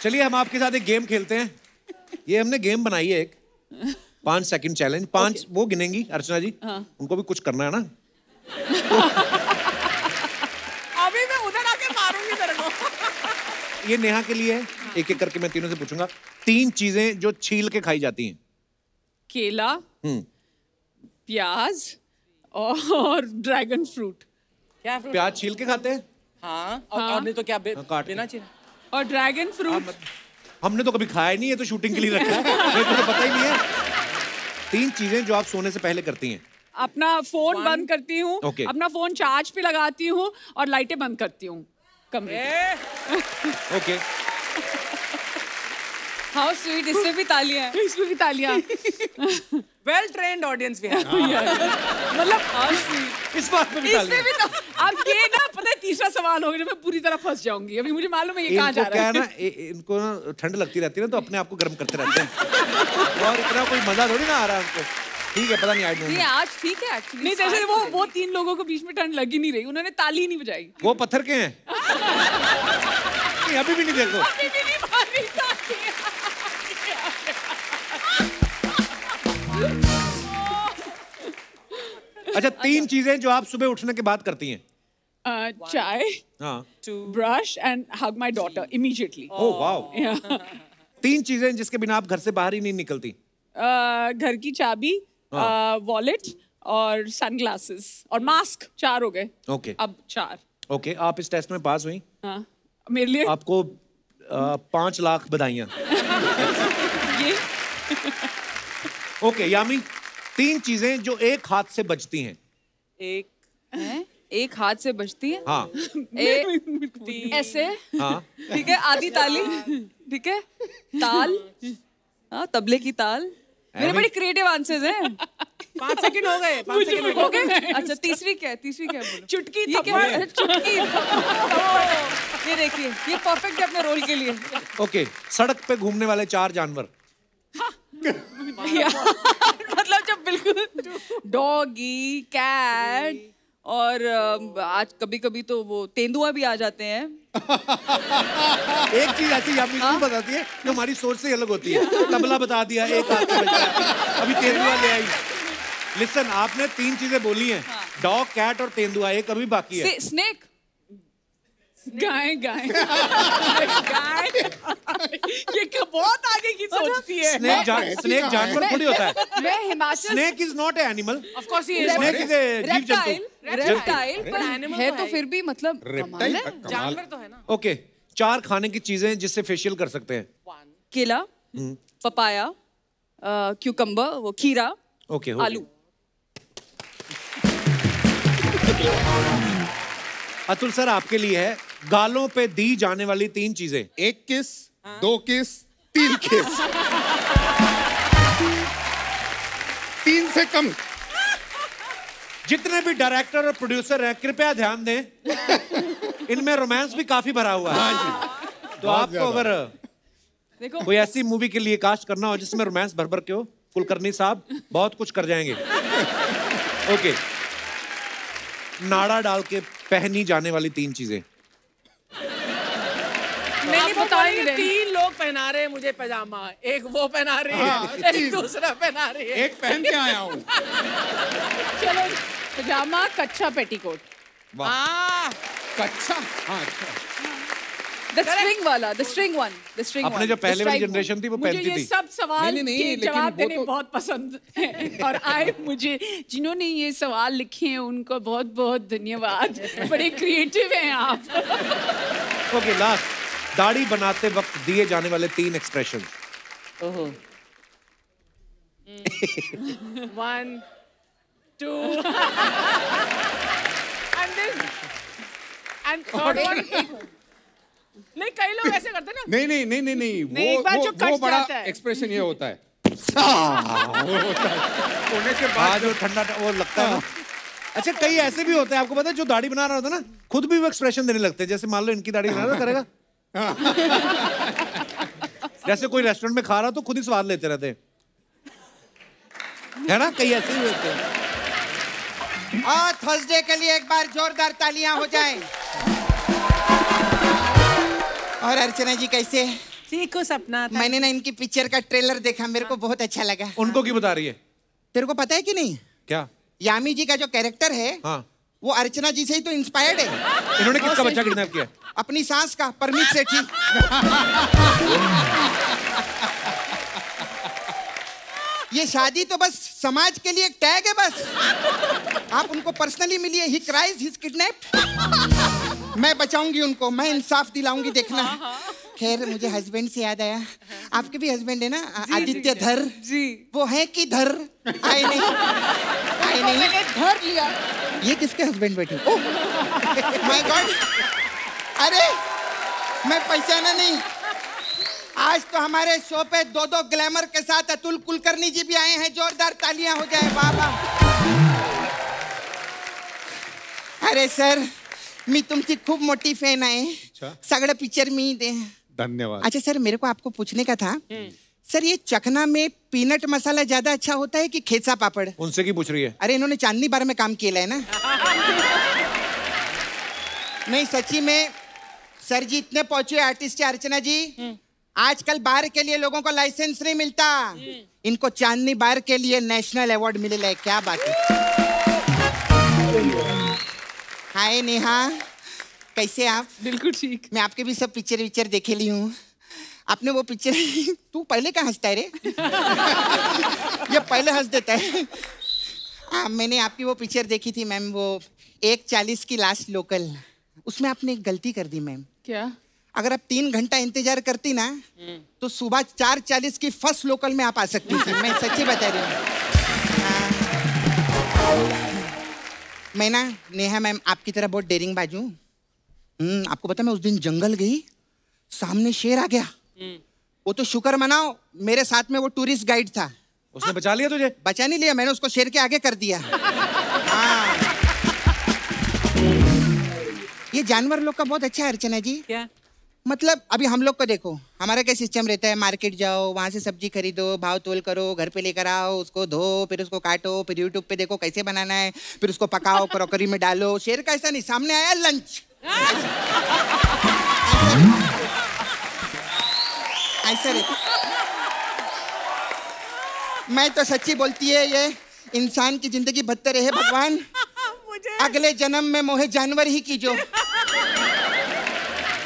चलिए हम आपके साथ एक गेम खेलते हैं। ये हमने गेम बनाई है एक 5 सेकंड चैलेंज। 5 वो गिनेंगी अर्चना जी। उनको भी कुछ करना है ना। अभी मैं उधर आके मारूंगी तेरे को। ये नेहा के लिए है। एक एक करके मैं तीनों से पूछूंगा। 3 चीजें जो छील के खाई जाती हैं। केला, प्याज और ड्रैगन फ्रूट। क्या फ्रूट? प्याज छील के खाते हैं। हाँ, और नहीं तो क्या बिना छील। और ड्रैगन फ्रूट हमने तो कभी खाया ही नहीं है, तो शूटिंग के लिए रखा है। मेरे को तो पता ही नहीं है। 3 चीजें जो आप सोने से पहले करती हैं। अपना फोन बंद करती हूँ, अपना फोन चार्ज पे लगाती हूँ और लाइटें बंद करती हूँ कमरे। ओके। हाउ स्वीट, इसमें भी तालियां हैं। इसमें भी तालियां। वेल ट्रेन्ड ऑडियंस भी है। मतलब इस बात में भी तालियां। अब ये ना पता है तीसरा सवाल होगा, मैं पूरी तरह फंस जाऊंगी। अभी मुझे मालूम है ये कहाँ जा रहा है। क्या है ना, इनको ना ठंड लगती रहती है ना, तो अपने आप को गर्म करते रहते हैं। और इतना कोई मजा थोड़ी ना आ रहा है उनको। ठीक है, पता नहीं आज नहीं, आज ठीक है एक्चुअली। नहीं, जैसे वो 3 लोगों को बीच में ठंड लगी नहीं रही, उन्होंने ताली नहीं बजाई। वो पत्थर के हैं। अभी भी नहीं देखो। अभी भी नहीं मारी ताली। अच्छा, 3 चीजें जो आप सुबह उठने के बाद करती हैं। चाय, brush and hug my daughter immediately. Oh wow. 3 चीजें जिसके बिना आप घर से बाहर ही नहीं निकलती। घर की चाबी, वॉलेट और सनग्लासेस और मास्क। 4 हो गए। ओके। अब 4। ओके, आप इस टेस्ट में पास हुई। हाँ, मेरे लिए आपको 5 लाख बधाइयाँ। ये ओके यामी, 3 चीजें जो एक हाथ से बजती हैं। एक हाथ से बजती है। हाँ। ऐसे। हाँ। ठीक है, आधी ताली। ठीक है, ताल। हाँ, तबले की ताल। मेरे बड़े क्रिएटिव आंसर्स हैं। 5 सेकंड हो गए। 5 सेकंड हो गए। अच्छा, तीसरी क्या है? बोलो। चुटकी। ये क्या है? चुटकी। ये देखिए, ये परफेक्ट है अपने रोल के लिए। ओके, सड़क पे घूमने वाले 4 जानवर। मतलब जब बिल्कुल डॉगी, कैट और आज कभी-कभी तो वो तेंदुआ भी आ जाते हैं। एक चीज ऐसी यामी को बताती है जो हमारी सोच से अलग होती है। तबला बता दिया, एक हाथ से बजा, अभी तेंदुआ ले आई। लिसन, आपने 3 चीजें बोली हैं। डॉग, कैट और तेंदुआ। एक अभी बाकी है। स्नेक। गाय। ये बहुत आगे की सोचती है। स्नेक जानवर थोड़ी होता है। मैं Himachal. Snake is not a animal. Of course ये स्नेक इज ए जीव जंतु। रेप्टाइल है तो फिर भी मतलब कमाल है। जानवर तो है ना। ओके, 4 खाने की चीजें जिससे फेशियल कर सकते हैं। केला, पपाया, क्यूकम्बर, वो खीरा, ओके, आलू। अतुल सर, आपके लिए है गालों पे दी जाने वाली 3 चीजें। 1 किस, 2 किस, 3 किस। 3 से कम। जितने भी डायरेक्टर और प्रोड्यूसर हैं, कृपया ध्यान दें। इनमें रोमांस भी काफी भरा हुआ है। तो आपको अगर देखो कोई ऐसी मूवी के लिए कास्ट करना हो जिसमें रोमांस भर के हो, कुलकर्णी साहब बहुत कुछ कर जाएंगे। ओके, नाड़ा डाल के पहनी जाने वाली 3 चीजें। नहीं बता ही नहीं। 3 लोग पहना रहे हैं मुझे पैजामा। एक वो पहना रही है, एक दूसरा पहना रही है। एक पहन के आया हूँ। चलो, पैजामा, कच्चा पेटीकोट। कच्चा। हाँ, अच्छा। The string वाला, the string one. अपने जो पहले वाली जनरेशन थी वो मुझे पहनती ये थी। सब सवाल के जवाब देने तो... बहुत पसंद है। और मुझे जिन्होंने ये सवाल लिखे हैं उनको बहुत बहुत धन्यवाद। बड़े क्रिएटिव हैं आप। ओके, लास्ट, दाढ़ी बनाते वक्त दिए जाने वाले 3 एक्सप्रेशन। 1 2 and third one। नहीं, कई लोग ऐसे करते ना। नहीं। वो बड़ा एक्सप्रेशन ये होता है। होने के बाद जो ठंडा वो लगता है ना। अच्छा, कई ऐसे भी होते हैं, आपको पता है, जो दाढ़ी बना रहा होता है ना, खुद भी वो एक्सप्रेशन देने लगते हैं। जैसे मान लो इनकी दाढ़ी बना रहा करेगा। जैसे कोई रेस्टोरेंट में खा रहा तो खुद ही स्वाद लेते रहते हैं, है ना। कई ऐसे ही होते हैं। और थर्सडे के लिए एक बार जोरदार तालियां हो जाएं। और अर्चना जी कैसे? चीकू सपना था। मैंने ना इनकी पिक्चर का ट्रेलर देखा, मेरे को बहुत अच्छा लगा। उनको क्यों बता रही है? तेरे को पता है कि नहीं, क्या यामी जी का जो कैरेक्टर है, हाँ, वो अर्चना जी से ही तो इंस्पायर्ड है। इन्होंने किसका बच्चा किडनैप किया? अपनी सास का, परमीत सेठी। ये शादी तो बस समाज के लिए एक टैग है बस। आप उनको पर्सनली मिलिए, ही क्राइज, ही इज किडनैप्ड। मैं बचाऊंगी उनको, मैं इंसाफ दिलाऊंगी, देखना। खैर मुझे हस्बैंड से याद आया, आपके भी हस्बैड है ना, आदित्य धर जी। वो है कि धर आए नहीं, आए नहीं, मैंने धर लिया। ये किसके हस्बैंड बैठे? ओह माय गॉड, अरे मैं पहचाना नहीं। आज तो हमारे शो पे 2-2 ग्लैमर के साथ अतुल कुलकर्णी जी भी आए हैं, जोरदार तालियां हो जाए। वाह वाह। अरे सर, मी तुमची खूप मोठी फॅन आहे, सगळं पिक्चर मी दे। धन्यवाद। अच्छा सर, मेरे को आपको पूछने का था, सर ये चखना में पीनट मसाला ज्यादा अच्छा होता है कि खेचा पापड़? उनसे की पूछ रही है? अरे इन्होंने चांदनी बार में काम किया है ना। नहीं सच्ची में सर जी इतने पहुंचे आर्टिस्ट है अर्चना जी, आजकल बार के लिए लोगों को लाइसेंस नहीं मिलता, इनको चांदनी बार के लिए नेशनल अवार्ड मिलेला है। क्या बात है। हाय नेहा, कैसे आप? बिल्कुल ठीक। मैं आपके भी सब पिक्चर देखे ली हूँ। आपने वो पिक्चर तू पहले कहाँ हंसता है रे? ये पहले हंस देता है। मैंने आपकी वो पिक्चर देखी थी मैम, वो 1:40 की लास्ट लोकल। उसमें आपने एक गलती कर दी मैम। क्या? अगर आप 3 घंटा इंतजार करती ना, तो सुबह 4:40 की फर्स्ट लोकल में आप आ सकती थी। मैं सच्ची बता रही हूँ। मैं ना नेहा मैम आपकी तरह बहुत डेरिंग बाजू। आपको पता मैं उस दिन जंगल गई, सामने शेर आ गया। वो तो शुक्र मनाओ मेरे साथ में वो टूरिस्ट गाइड था। उसने बचा लिया तुझे? बचा नहीं लिया, मैंने उसको शेर के आगे कर दिया। हाँ। ये जानवर लोग का बहुत अच्छा है अर्चना जी। क्या? मतलब अभी हम लोग को देखो, हमारा क्या सिस्टम रहता है, मार्केट जाओ, वहाँ से सब्जी खरीदो, भाव तोल करो, घर पे लेकर आओ, उसको धो, फिर उसको काटो, फिर यूट्यूब पे देखो कैसे बनाना है, फिर उसको पकाओ, क्रॉकरी में डालो। शेर का ऐसा नहीं, सामने आया लंच, ऐसा रहता। मैं तो सच्ची बोलती है, ये इंसान की जिंदगी बदतर है भगवान, अगले जन्म में मोहे जानवर ही कीजो।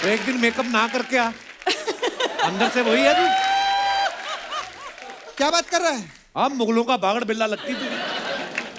तो एक दिन मेकअप ना करके आ, अंदर से वही है तू। क्या बात कर रहा है? अब मुगलों का बागड़ बिल्ला लगती तू।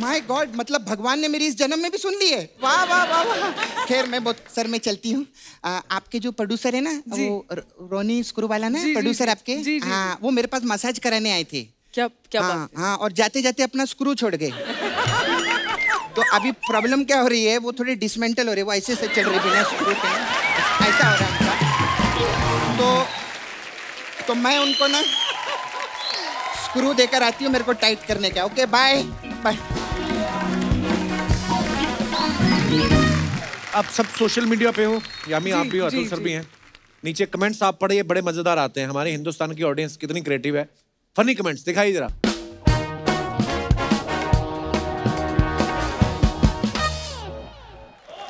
माय गॉड, मतलब भगवान ने मेरी इस जन्म में भी सुन ली है। वाह वाह वाह वाह। खैर मैं बहुत सर में चलती हूँ। आपके जो प्रोड्यूसर है ना, वो रोनी स्क्रू वाला ना, प्रोड्यूसर आपके, हाँ, वो मेरे पास मसाज कराने आए थे। क्या क्या बात? हाँ, और जाते जाते अपना स्क्रू छोड़ गए। तो अभी प्रॉब्लम क्या हो रही है, वो थोड़ी डिसमेंटल हो रही है, वो ऐसे से चल रही बिना स्क्रू के, ऐसा हो रहा है उनका। तो मैं उनको ना स्क्रू देकर आती हूँ, मेरे को टाइट करने का। Okay bye bye. अब सब सोशल मीडिया पे हो, यामी आप भी हो, अतुल सर भी हैं। नीचे कमेंट्स आप पढ़िए, बड़े मजेदार आते हैं। हमारे हिंदुस्तान की ऑडियंस कितनी क्रिएटिव है। फनी कमेंट्स दिखाइए जरा।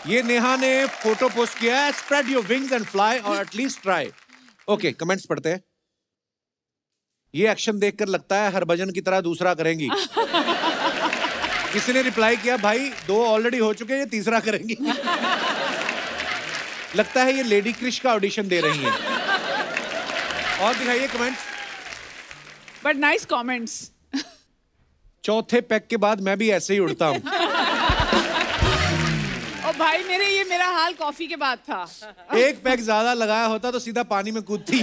ये नेहा ने फोटो पोस्ट किया है, spread your wings and fly और एटलीस्ट ट्राई। ओके, कमेंट्स पढ़ते हैं। ये एक्शन देखकर लगता है हरभजन की तरह दूसरा करेंगी। किसी ने रिप्लाई किया, भाई 2 ऑलरेडी हो चुके हैं, ये तीसरा करेंगी। लगता है ये लेडी क्रिश का ऑडिशन दे रही हैं। और दिखाइए कमेंट्स। But nice comments. चौथे पैक के बाद मैं भी ऐसे ही उड़ता हूँ। ओ भाई मेरे, ये मेरा हाल कॉफी के बाद था। एक पैक ज्यादा लगाया होता तो सीधा पानी में कूदती।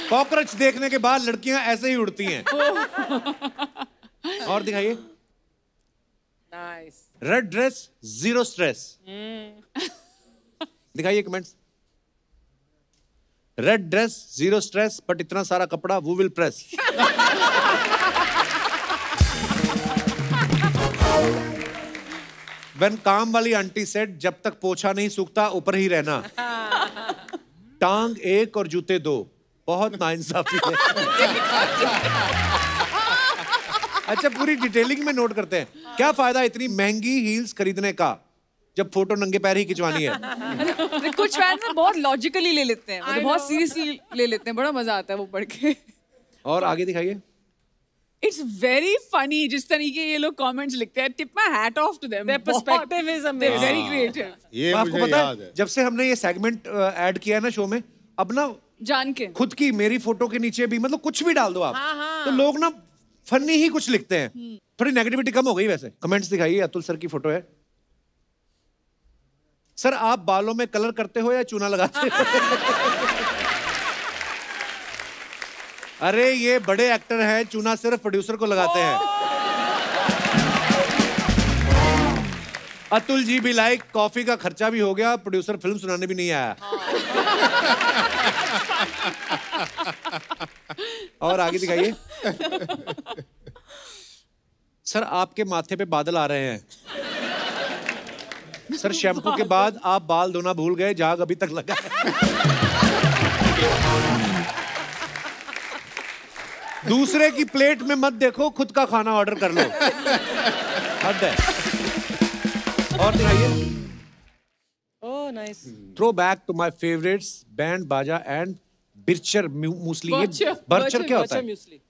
कॉकरोच देखने के बाद लड़कियां ऐसे ही उड़ती हैं। और दिखाइए। Nice. Red dress zero stress. दिखाइए comments. Red dress zero stress, but इतना सारा कपड़ा वो विल प्रेस। व्हेन काम वाली आंटी सेड, जब तक पोछा नहीं सूखता ऊपर ही रहना। टांग 1 और जूते 2। बहुत नाइंसाफी है। अच्छा, पूरी डिटेलिंग में नोट करते हैं। क्या फायदा इतनी महंगी हील्स खरीदने का? जब फोटो नंगे पैर ही खिंचवानी है। कुछ फैंस ना बहुत लॉजिकली ले लेते हैं, मतलब बहुत सीरियसली ले लेते हैं, बड़ा मजा आता है वो पढ़ के। और आगे दिखाइए। It's very funny जिस तरीके ये लोग कमेंट्स लिखते हैं। Tip my hat off to them. Their perspective is amazing. They're very creative. ये आपको मुझे पता याद है है। जब से हमने ये सेगमेंट ऐड किया है ना शो में, अब ना जान के खुद की मेरी फोटो के नीचे भी मतलब कुछ भी डाल दो आप, तो लोग ना फनी ही कुछ लिखते हैं। थोड़ी नेगेटिविटी कम हो गई वैसे। कमेंट्स दिखाइए। अतुल सर की फोटो है। सर आप बालों में कलर करते हो या चूना लगाते हो? अरे ये बड़े एक्टर हैं, चूना सिर्फ प्रोड्यूसर को लगाते हैं। अतुल जी भी लाइक कॉफी का खर्चा भी हो गया, प्रोड्यूसर फिल्म सुनाने भी नहीं आया। और आगे दिखाइए। सर आपके माथे पे बादल आ रहे हैं। सर शैम्पू के बाद आप बाल धोना भूल गए, झाग अभी तक लगा है। दूसरे की प्लेट में मत देखो, खुद का खाना ऑर्डर कर लो। हद है। और दिखाइए। Oh nice. Throw back to my favourites band बाजा एंड बिरचर मूसली। ये बर्चर क्या होता है?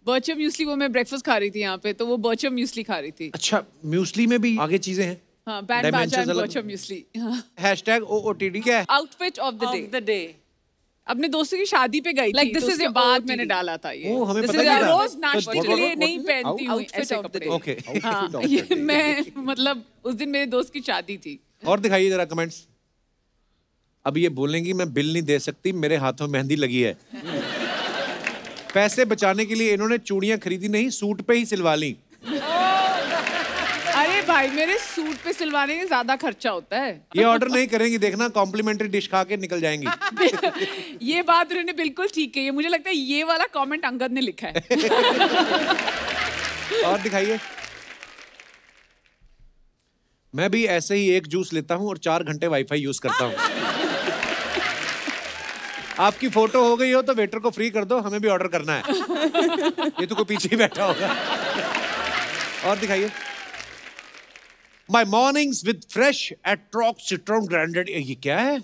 बर्चर म्यूसली वो मैं ब्रेकफास्ट खा रही थी यहाँ पे, तो वो बर्चर म्यूसली खा रही थी। अच्छा, म्यूसली में भी आगे चीजें हैं। हाँ, बैंड बाजा एंड बर्चर म्यूसली। #OOTD क्या है? Outfit of the day. अपने दोस्तों की शादी पे गई थी, तो उसके बाद मैंने डाला था ये। हमें This पता is नहीं our था। रोज नाश्ते के लिए नहीं पहनती हूँ Outfit ऐसे of the कपड़े। day. ओके। हाँ, ये मैं मतलब उस दिन मेरे दोस्त की शादी थी। और दिखाइए जरा कमेंट्स। अब ये बोलेंगी मैं बिल नहीं दे सकती, मेरे हाथों मेहंदी लगी है। पैसे बचाने के लिए इन्होंने चूड़ियां खरीदी नहीं, सूट पे ही सिलवा ली। अरे भाई, मेरे सूट पे सिलवाने में ज्यादा खर्चा होता है। ये ऑर्डर नहीं करेंगी, देखना कॉम्प्लीमेंट्री डिश खा के निकल जाएंगी। ये बात उन्होंने बिल्कुल ठीक कही है। मुझे लगता है ये वाला कमेंट अंगद ने लिखा है। और दिखाइए। मैं भी ऐसे ही एक जूस लेता हूं और 4 घंटे वाईफाई यूज करता हूं। आपकी फोटो हो गई हो तो वेटर को फ्री कर दो, हमें भी ऑर्डर करना है। ये तो कोई पीछे ही बैठा होगा। और दिखाइए। My mornings with fresh Atrox Citron Granded। ये क्या है?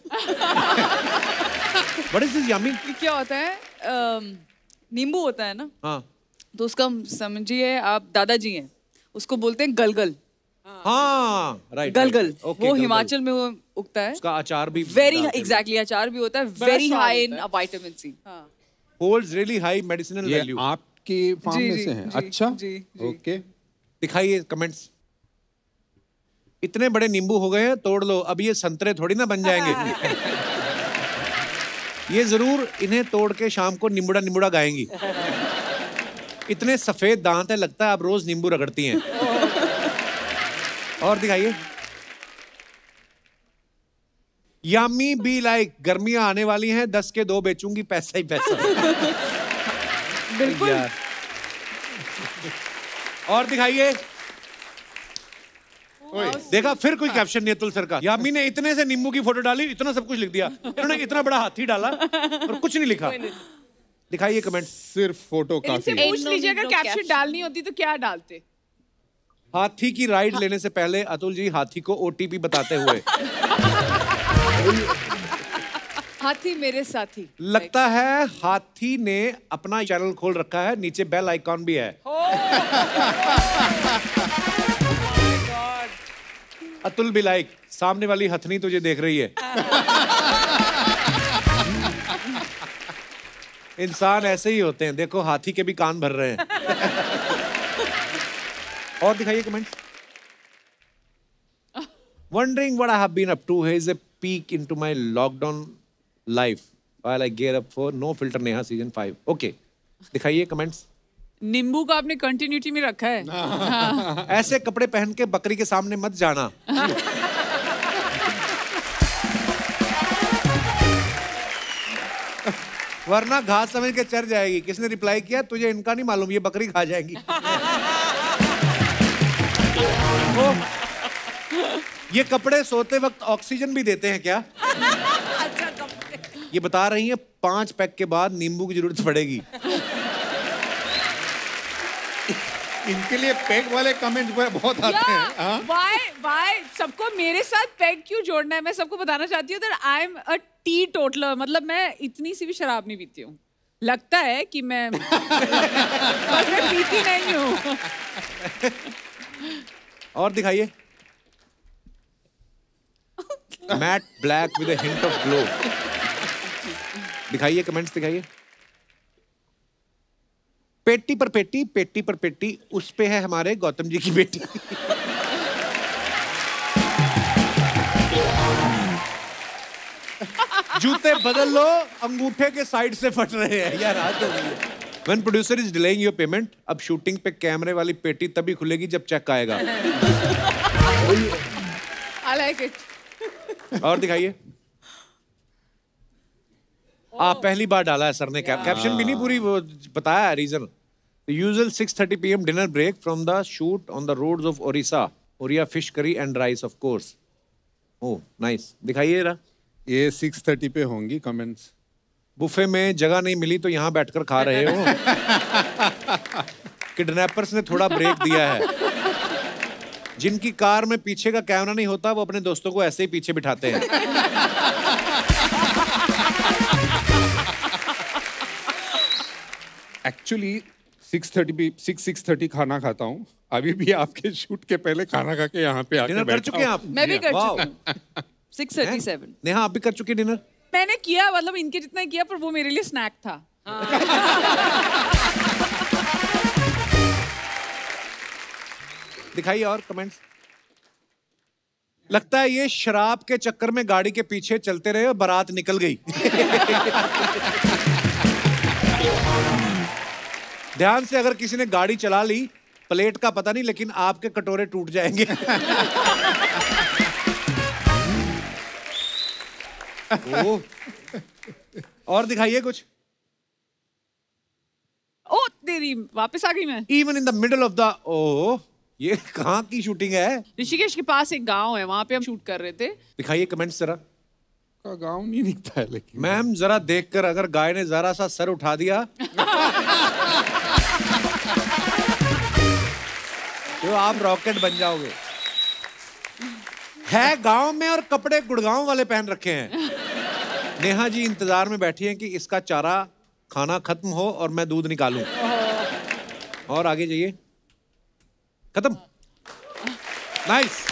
What is this yummy? ये क्या होता है? नींबू होता है ना? हाँ। तो उसका समझिए आप दादाजी हैं, उसको बोलते हैं गलगल। हाँ, right, गलगल। right, okay, वो गलगल। हिमाचल में वो उगता है। उसका अचार भी वेरी डालते हैं। एग्जैक्टली, अचार भी होता है। Very high in vitamin C. Holds really high medicinal ये value। आपकी फार्म जी, में जी, से हैं? जी, अच्छा, जी, जी। ओके। दिखाइए कमेंट्स। इतने बड़े नींबू हो गए हैं, तोड़ लो। अब ये संतरे थोड़ी ना बन जाएंगे। ये जरूर इन्हें तोड़ के शाम को निम्बुड़ा निम्बुड़ा गाएंगी। इतने सफेद दांत है, लगता है आप रोज नींबू रगड़ती हैं। और दिखाइए। यामी बी लाइक गर्मियां आने वाली हैं, 10 के 2 बेचूंगी, पैसा ही पैसा। बिल्कुल। यार। और दिखाइए। देखा, फिर कोई कैप्शन नहीं अतुल सर का। यामी ने इतने से नींबू की फोटो डाली, इतना सब कुछ लिख दिया। इन्होंने इतना बड़ा हाथी डाला और कुछ नहीं लिखा। दिखाइए कमेंट। सिर्फ फोटो इनसे काफी। पूछ लीजिए अगर कैप्शन डालनी होती तो क्या डालते? हाथी की राइड लेने से पहले अतुल जी हाथी को OTP बताते हुए। हाथी मेरे साथी। लगता है हाथी ने अपना चैनल खोल रखा है, नीचे बेल आइकॉन भी है। अतुल भी लाइक सामने वाली हथनी तुझे देख रही है। इंसान ऐसे ही होते हैं, देखो हाथी के भी कान भर रहे हैं। और दिखाइए comments. Wondering what I have been up to. Here is a peek into my lockdown life while I gear up for No Filter Neha season 5. Okay. दिखाइए कमेंट्स। नींबू का आपने कंटिन्यूटी में रखा है। हाँ। ऐसे कपड़े पहन के बकरी के सामने मत जाना। वरना घास समझ के चढ़ जाएगी। किसने रिप्लाई किया? तुझे इनका नहीं मालूम, ये बकरी खा जाएगी। ये कपड़े सोते वक्त ऑक्सीजन भी देते हैं क्या? ये बता रही है 5 पैक के बाद नींबू की जरूरत पड़ेगी। इनके लिए पेग वाले कमेंट बहुत आते हैं। Why सबको मेरे साथ पेग क्यों जोड़ना है? मैं सबको बताना चाहती हूँ that I am a teetotaler, मतलब मैं इतनी सी भी शराब नहीं पीती हूँ। लगता है कि मैं पीती नहीं हूँ। और दिखाइए। Matte black with a hint of glow. दिखाइए, कमेंट्स दिखाइए। पेटी पर पेटी, पेटी पर पेटी, उस पे है हमारे गौतम जी की बेटी। जूते बदल लो, अंगूठे के साइड से फट रहे हैं यार। आज When producer is delaying your payment, अब शूटिंग पे कैमरे वाली पेटी तभी खुलेगी जब चेक आएगा। I like it. और दिखाइए। आप पहली बार डाला है सर ने कैप्शन भी नहीं पूरी वो बताया है reason. The usual 6:30 PM dinner break from the shoot on the roads of Orissa. Oriya fish curry and rice of course. Oh, nice. दिखाइए जरा। ये 6:30 पे होंगी कमेंट्स। बुफे में जगह नहीं मिली तो यहाँ बैठकर खा रहे हो। किडनैपर्स ने थोड़ा ब्रेक दिया है। जिनकी कार में पीछे का कैमरा नहीं होता वो अपने दोस्तों को ऐसे ही पीछे बिठाते हैं। एक्चुअली 6:30 खाना खाता हूँ। अभी भी आपके शूट के पहले खाना खा के यहाँ पे आके डिनर कर चुके हैं आप? मैं भी कर चुकी हूँ। 6:37। नेहा आप भी कर चुकी डिनर? मैंने किया, मतलब इनके जितना ही किया, पर वो मेरे लिए स्नैक था। दिखाइए और कमेंट्स। लगता है ये शराब के चक्कर में गाड़ी के पीछे चलते रहे और बारात निकल गई। ध्यान से, अगर किसी ने गाड़ी चला ली, प्लेट का पता नहीं लेकिन आपके कटोरे टूट जाएंगे। और दिखाइए कुछ। ओ तेरी, वापस आ गई मैं। Even in the middle of the ये कहाँ की शूटिंग है? ऋषिकेश के पास एक गांव है, वहां पे हम शूट कर रहे थे। दिखाइए कमेंट्स जरा। का गाँव नहीं दिखता है लेकिन। मैम जरा देखकर, अगर गाय ने जरा सा सर उठा दिया तो आप रॉकेट बन जाओगे। है गांव में और कपड़े गुड़गांव वाले पहन रखे हैं। नेहा जी इंतजार में बैठी हैं कि इसका चारा खाना खत्म हो और मैं दूध निकालूं। और आगे जाइए। खत्म। नाइस।